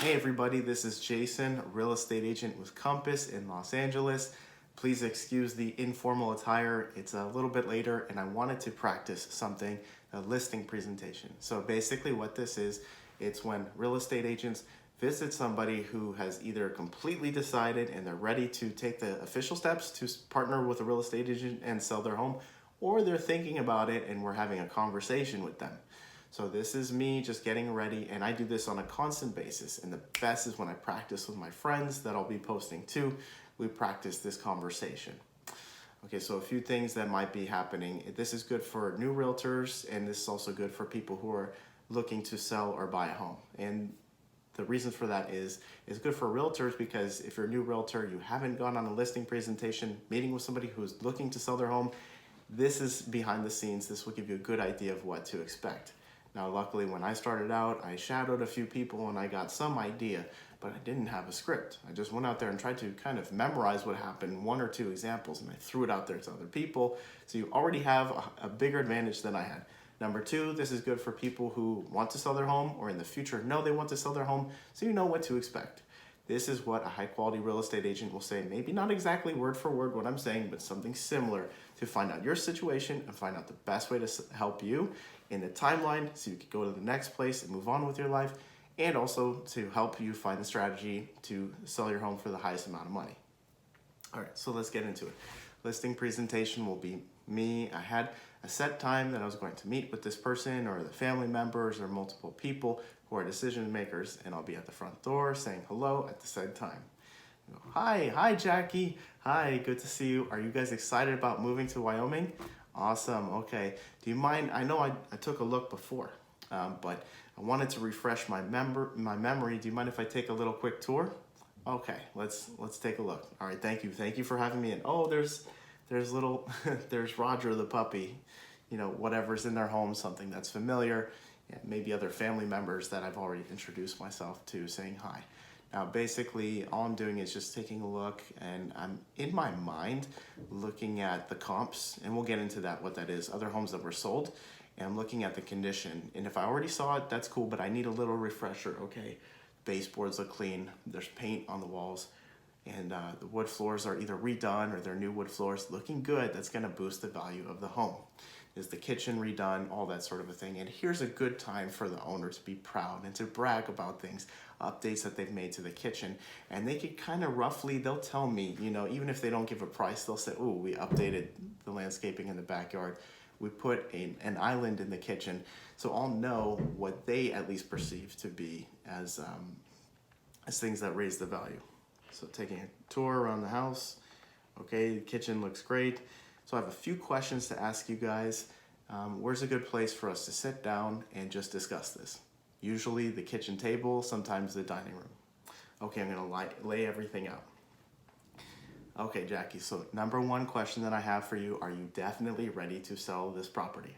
Hey everybody, this is Jason, real estate agent with Compass in Los Angeles. Please excuse the informal attire. It's a little bit later and I wanted to practice something, a listing presentation. So basically what this is, it's when real estate agents visit somebody who has either completely decided and they're ready to take the official steps to partner with a real estate agent and sell their home, or they're thinking about it and we're having a conversation with them. So this is me just getting ready, and I do this on a constant basis. And the best is when I practice with my friends that I'll be posting too. We practice this conversation. Okay, so a few things that might be happening. This is good for new realtors, and this is also good for people who are looking to sell or buy a home. And the reason for that is it's good for realtors because if you're a new realtor, you haven't gone on a listing presentation, meeting with somebody who's looking to sell their home, this is behind the scenes. This will give you a good idea of what to expect. Now, luckily, when I started out, I shadowed a few people and I got some idea, but I didn't have a script. I just went out there and tried to kind of memorize what happened, one or two examples, and I threw it out there to other people. So you already have a bigger advantage than I had. Number two, this is good for people who want to sell their home or in the future know they want to sell their home, so you know what to expect. This is what a high quality real estate agent will say, maybe not exactly word for word what I'm saying, but something similar to find out your situation and find out the best way to help you in the timeline so you can go to the next place and move on with your life, and also to help you find the strategy to sell your home for the highest amount of money. All right, so let's get into it. Listing presentation will be me. I had a set time that I was going to meet with this person or the family members or multiple people who are decision makers, and I'll be at the front door saying hello at the said time. Hi Jackie. Hi, good to see you. Are you guys excited about moving to Wyoming? Awesome, okay. Do you mind, I know I took a look before, but I wanted to refresh my memory. Do you mind if I take a little quick tour? Okay, let's take a look. All right, thank you for having me in. Oh, there's little, there's Roger the puppy, whatever's in their home, something that's familiar, and maybe other family members that I've already introduced myself to saying hi. Now, basically, all I'm doing is just taking a look, and I'm in my mind looking at the comps, and we'll get into that, what that is, other homes that were sold, and I'm looking at the condition. And if I already saw it, that's cool, but I need a little refresher. Okay, baseboards look clean, there's paint on the walls, and the wood floors are either redone or they're new wood floors looking good. That's gonna boost the value of the home. Is the kitchen redone, all that sort of a thing. And here's a good time for the owner to be proud and to brag about things, updates that they've made to the kitchen. And they can kind of roughly, they'll tell me, even if they don't give a price, they'll say, oh, we updated the landscaping in the backyard. We put an island in the kitchen. So I'll know what they at least perceive to be as things that raise the value. So taking a tour around the house. Okay, the kitchen looks great. So I have a few questions to ask you guys. Where's a good place for us to sit down and just discuss this? Usually the kitchen table, sometimes the dining room. Okay, I'm gonna lay everything out. Okay, Jackie, so number one question that I have for you, are you definitely ready to sell this property?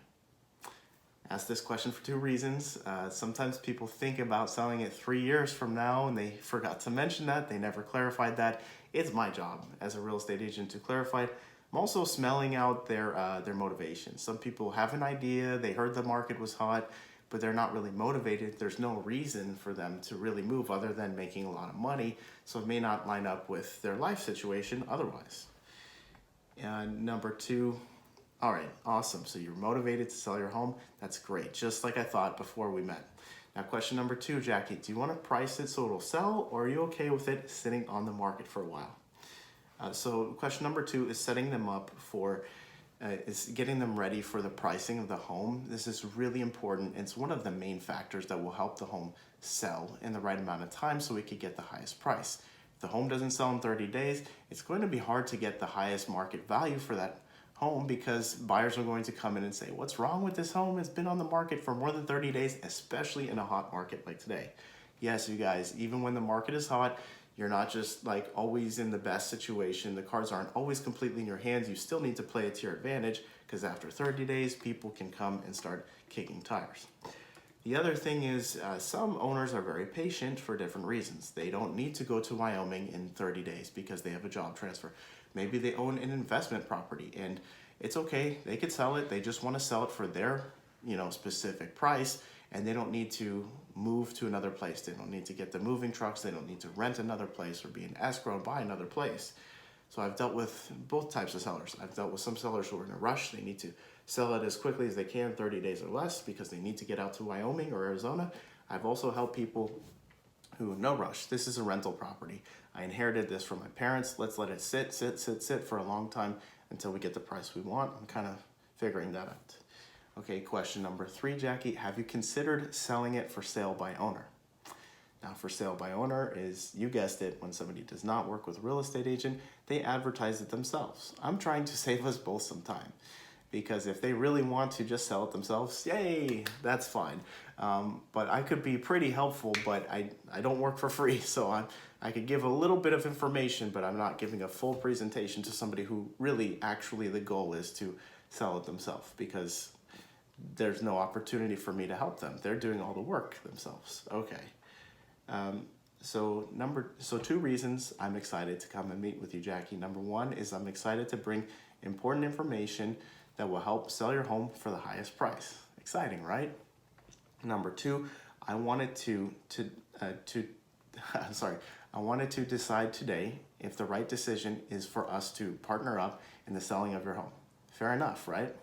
Ask this question for two reasons. Sometimes people think about selling it 3 years from now and they forgot to mention that, they never clarified that. It's my job as a real estate agent to clarify it. I'm also smelling out their motivation. Some people have an idea, they heard the market was hot, but they're not really motivated. There's no reason for them to really move other than making a lot of money, so it may not line up with their life situation otherwise. And number two, all right, awesome. So you're motivated to sell your home. That's great, just like I thought before we met. Now, question number two, Jackie, do you want to price it so it'll sell, or are you okay with it sitting on the market for a while? So question number two is setting them up for, is getting them ready for the pricing of the home. This is really important. It's one of the main factors that will help the home sell in the right amount of time so we could get the highest price. If the home doesn't sell in 30 days, it's going to be hard to get the highest market value for that home because buyers are going to come in and say, what's wrong with this home? It's been on the market for more than 30 days, especially in a hot market like today. Yes, you guys, even when the market is hot, you're not just like always in the best situation. The cards aren't always completely in your hands. You still need to play it to your advantage because after 30 days, people can come and start kicking tires. The other thing is some owners are very patient for different reasons. They don't need to go to Wyoming in 30 days because they have a job transfer. Maybe they own an investment property and it's okay. They could sell it. They just want to sell it for their specific price. and they don't need to move to another place. They don't need to get the moving trucks. They don't need to rent another place or be in escrow and buy another place. So I've dealt with both types of sellers. I've dealt with some sellers who are in a rush. They need to sell it as quickly as they can, 30 days or less, because they need to get out to Wyoming or Arizona. I've also helped people who, no rush. This is a rental property. I inherited this from my parents. Let's let it sit for a long time until we get the price we want. I'm kind of figuring that out. Okay, question number 3, Jackie. Have you considered selling it for sale by owner? Now, for sale by owner is, you guessed it, when somebody does not work with a real estate agent, they advertise it themselves. I'm trying to save us both some time, because if they really want to just sell it themselves, yay, that's fine. But I could be pretty helpful, but I don't work for free, so I could give a little bit of information, but I'm not giving a full presentation to somebody who really, actually, the goal is to sell it themselves, because there's no opportunity for me to help them. They're doing all the work themselves. Okay. So 2 reasons I'm excited to come and meet with you, Jackie. Number 1 is I'm excited to bring important information that will help sell your home for the highest price. Exciting, right? Number 2, I wanted to decide today if the right decision is for us to partner up in the selling of your home. Fair enough, right?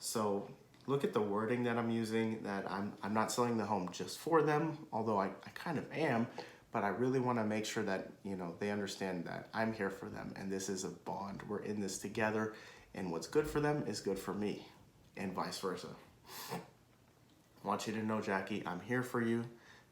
So look at the wording that I'm using, that I'm not selling the home just for them, although I kind of am, but I really want to make sure that, they understand that I'm here for them and this is a bond. We're in this together, and what's good for them is good for me, and vice versa. I want you to know, Jackie, I'm here for you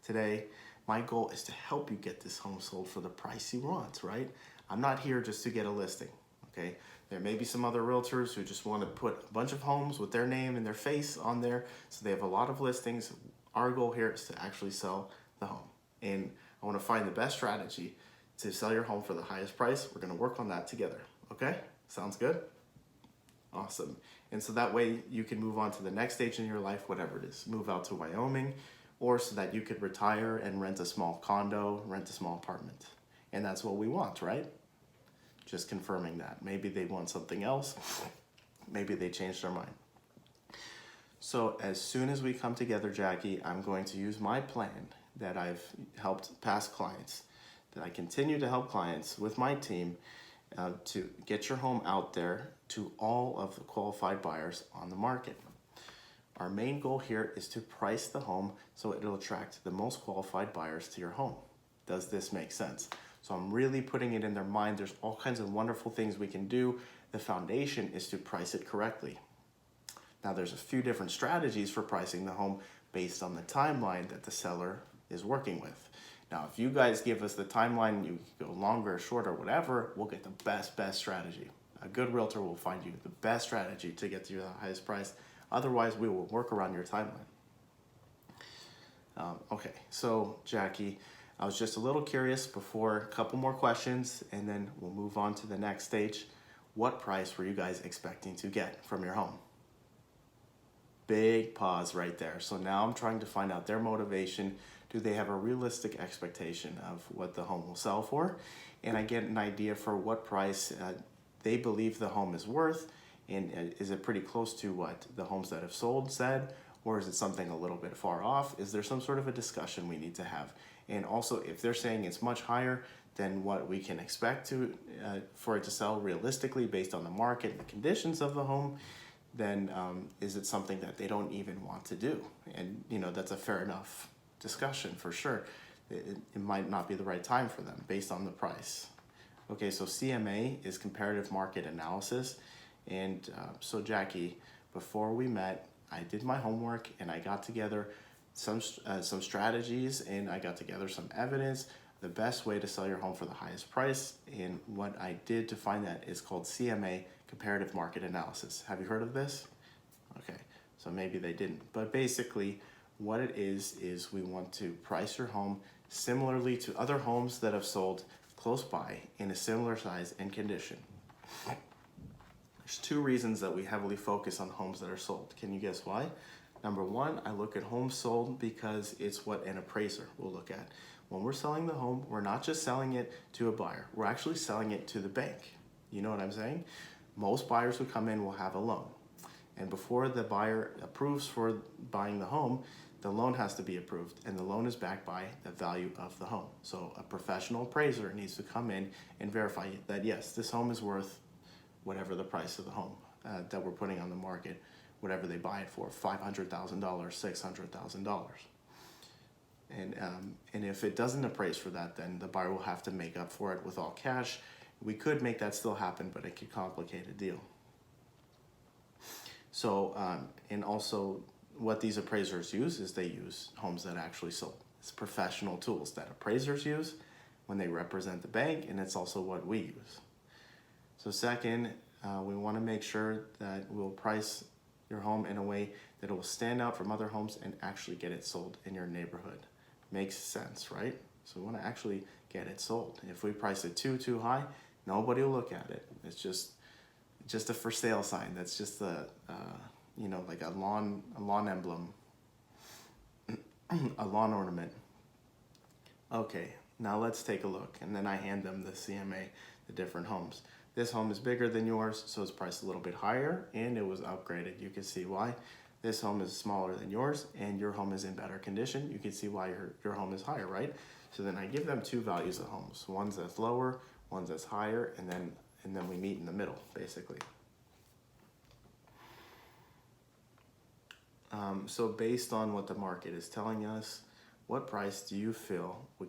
today. My goal is to help you get this home sold for the price you want, right? I'm not here just to get a listing, okay? There may be some other realtors who just want to put a bunch of homes with their name and their face on there, so they have a lot of listings. Our goal here is to actually sell the home. And I want to find the best strategy to sell your home for the highest price. We're going to work on that together, okay? Sounds good? Awesome. And so that way you can move on to the next stage in your life, whatever it is. Move out to Wyoming, or so that you could retire and rent a small condo, rent a small apartment. And that's what we want, right? Just confirming that. Maybe they want something else. Maybe they changed their mind. So as soon as we come together, Jackie, I'm going to use my plan that I've helped past clients, that I continue to help clients with my team to get your home out there to all of the qualified buyers on the market. Our main goal here is to price the home so it'll attract the most qualified buyers to your home. Does this make sense? So I'm really putting it in their mind. There's all kinds of wonderful things we can do. The foundation is to price it correctly. Now there's a few different strategies for pricing the home based on the timeline that the seller is working with. Now, if you guys give us the timeline, you go longer or shorter, whatever, we'll get the best strategy. A good realtor will find you the best strategy to get to the highest price. Otherwise, we will work around your timeline. Okay, so Jackie, I was just a little curious before, a couple more questions, and then we'll move on to the next stage. What price were you guys expecting to get from your home? Big pause right there. So now I'm trying to find out their motivation. Do they have a realistic expectation of what the home will sell for? And I get an idea for what price they believe the home is worth. And is it pretty close to what the homes that have sold said? Or is it something a little bit far off? Is there some sort of a discussion we need to have? And also, if they're saying it's much higher than what we can expect to for it to sell realistically based on the market and the conditions of the home, then is it something that they don't even want to do? And that's a fair enough discussion for sure. It might not be the right time for them based on the price. Okay, so CMA is comparative market analysis. And so Jackie, before we met, I did my homework and I got together some strategies, and I got together some evidence, the best way to sell your home for the highest price. And what I did to find that is called CMA, comparative market analysis. Have you heard of this? Okay, so maybe they didn't. But basically what it is we want to price your home similarly to other homes that have sold close by in a similar size and condition. There's 2 reasons that we heavily focus on homes that are sold. Can you guess why? Number 1, I look at homes sold because it's what an appraiser will look at. When we're selling the home, we're not just selling it to a buyer. We're actually selling it to the bank. You know what I'm saying? Most buyers who come in will have a loan. And before the buyer approves for buying the home, the loan has to be approved, and the loan is backed by the value of the home. So a professional appraiser needs to come in and verify that yes, this home is worth whatever the price of the home that we're putting on the market, whatever they buy it for, $500,000, $600,000. And if it doesn't appraise for that, then the buyer will have to make up for it with all cash. We could make that still happen, but it could complicate a deal. So, and also what these appraisers use is they use homes that actually sold. It's professional tools that appraisers use when they represent the bank, and it's also what we use. So second, we want to make sure that we'll price your home in a way that it will stand out from other homes and actually get it sold in your neighborhood. Makes sense, right? So we want to actually get it sold. If we price it too high, nobody will look at it. It's just a for sale sign. That's just like a lawn emblem, a lawn ornament. Okay, now let's take a look. And then I hand them the CMA, the different homes. This home is bigger than yours, so it's priced a little bit higher, and it was upgraded. You can see why. This home is smaller than yours, and your home is in better condition. You can see why your home is higher, right? So then I give them two values of homes. One's that's lower, one's that's higher, and then we meet in the middle, basically. So based on what the market is telling us, what price do you feel will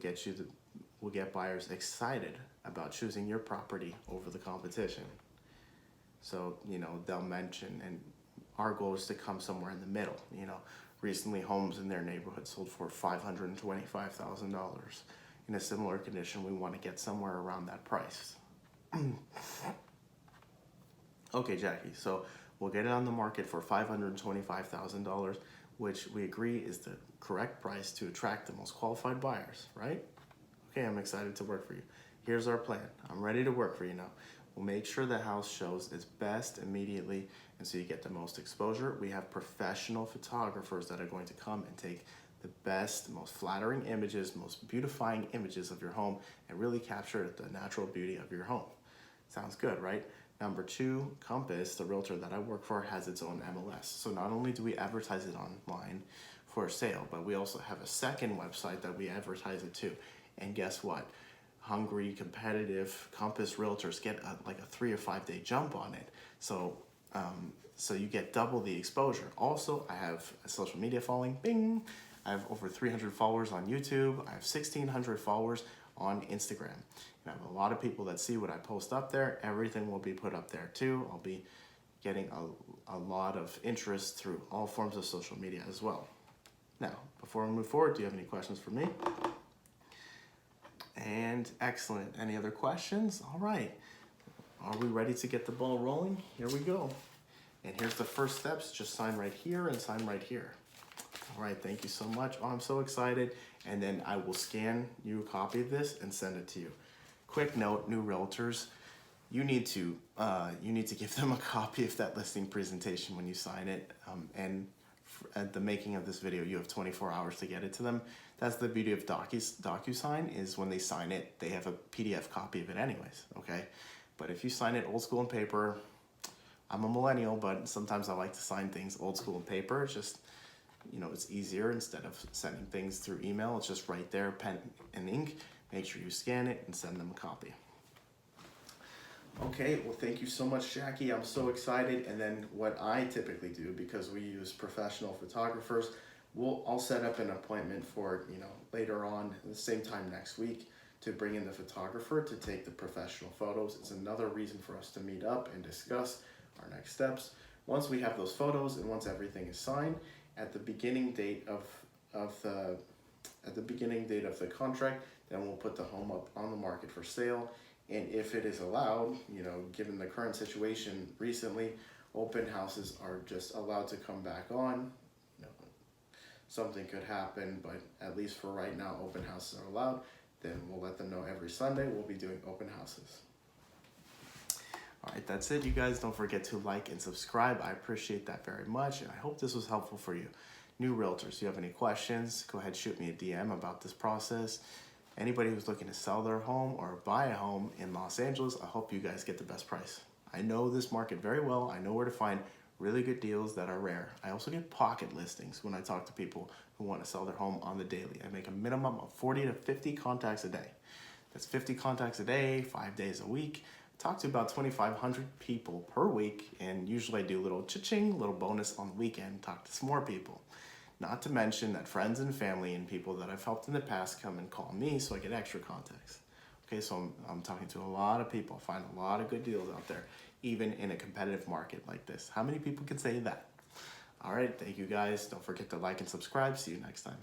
get buyers excited about choosing your property over the competition? So, they'll mention, and our goal is to come somewhere in the middle. Recently homes in their neighborhood sold for $525,000. In a similar condition, we want to get somewhere around that price. Okay, Jackie, so we'll get it on the market for $525,000, which we agree is the correct price to attract the most qualified buyers, right? Okay, I'm excited to work for you. Here's our plan. I'm ready to work for you now. We'll make sure the house shows its best immediately, and so you get the most exposure. We have professional photographers that are going to come and take the best, most flattering images, most beautifying images of your home and really capture the natural beauty of your home. Sounds good, right? Number two, Compass, the realtor that I work for, has its own MLS. So not only do we advertise it online for sale, but we also have a second website that we advertise it to. And guess what? Hungry, competitive Compass realtors get like a 3 or 5 day jump on it. So you get double the exposure. Also, I have a social media following. Bing! I have over 300 followers on YouTube. I have 1,600 followers on Instagram. And I have a lot of people that see what I post up there. Everything will be put up there too. I'll be getting a lot of interest through all forms of social media as well. Now, before we move forward, do you have any questions for me? And excellent. Any other questions? All right. Are we ready to get the ball rolling? Here we go. And here's the first steps. Just sign right here and sign right here. All right, thank you so much. Oh, I'm so excited. And then I will scan you a copy of this and send it to you. Quick note, new realtors, you need to give them a copy of that listing presentation when you sign it. At the making of this video, you have 24 hours to get it to them. That's the beauty of DocuSign, is when they sign it, they have a PDF copy of it anyways, okay? But if you sign it old school in paper, I'm a millennial, but sometimes I like to sign things old school in paper. It's just, it's easier instead of sending things through email. It's just right there, pen and ink. Make sure you scan it and send them a copy. Okay, well, thank you so much, Jackie. I'm so excited. And then what I typically do, because we use professional photographers, I'll set up an appointment for, later on, the same time next week, to bring in the photographer to take the professional photos. It's another reason for us to meet up and discuss our next steps. Once we have those photos and once everything is signed, at the beginning date of the contract, then we'll put the home up on the market for sale. And if it is allowed, given the current situation recently, open houses are just allowed to come back on. Something could happen, but at least for right now, open houses are allowed. Then we'll let them know every Sunday we'll be doing open houses. All right, that's it, you guys. Don't forget to like and subscribe. I appreciate that very much, and I hope this was helpful for you. New realtors, if you have any questions, go ahead, shoot me a DM about this process. Anybody who's looking to sell their home or buy a home in Los Angeles, I hope you guys get the best price. I know this market very well. I know where to find really good deals that are rare. I also get pocket listings when I talk to people who want to sell their home on the daily. I make a minimum of 40 to 50 contacts a day. That's 50 contacts a day, 5 days a week. Talk to about 2,500 people per week, and usually I do a little cha-ching, little bonus on the weekend, talk to some more people. Not to mention that friends and family and people that I've helped in the past come and call me so I get extra contacts. Okay, so I'm talking to a lot of people. I find a lot of good deals out there, even in a competitive market like this. How many people can say that? All right, thank you guys. Don't forget to like and subscribe. See you next time.